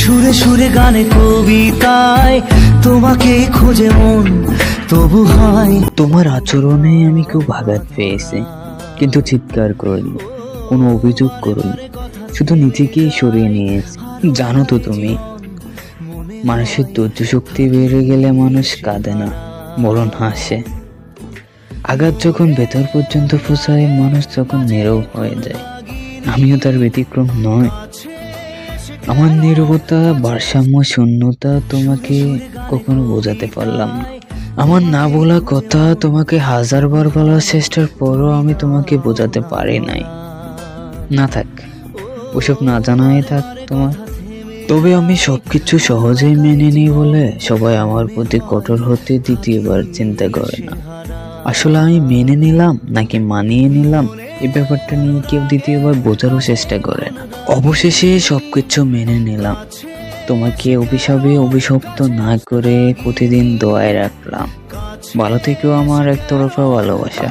সুরে সুরে গানে কবিতায় তোমাকে খোঁজে মন, তবু হয় তোমার আচরণে আমি খুব আঘাত পেয়েছি, কিন্তু চিৎকার করিনি, কোনো অভিযোগ করিনি, শুধু নিজেকেই সরিয়ে নিয়েছি। জানো তো তুমি, মানুষের ধৈর্য শক্তি বেড়ে গেলে মানুষ কাঁদে না, বরং হাসে। আঘাত যখন ভেতর পর্যন্ত পৌঁছায়, মানুষ যখন নীরব হয়ে যায়। আমিও তার ব্যতিক্রম নয়। আমার নীরবতা, ভারসাম্য, শূন্যতা তোমাকে কখনো বোঝাতে পারলাম না। আমার না বলা কথা তোমাকে হাজারবার বলার চেষ্টার পরও আমি তোমাকে বোঝাতে পারি নাই। না থাক, ওসব না জানাই থাক তোমার। তবে আমি সবকিছু সহজেই মেনে নিই বলে সবাই আমার প্রতি কঠোর হতে দ্বিতীয়বার চিন্তা করে না। আসলে আমি মেনে নিলাম নাকি মানিয়ে নিলাম, এই ব্যাপারটা নিয়ে কেউ দ্বিতীয়বার বোঝারও চেষ্টা করে না। অবশেষে সবকিছু মেনে নিলাম। তোমাকে অভিশাপে অভিশপ্ত না করে প্রতিদিন দোয়ায় রাখলাম, ভালো থেকেও আমার একতরফা ভালোবাসা।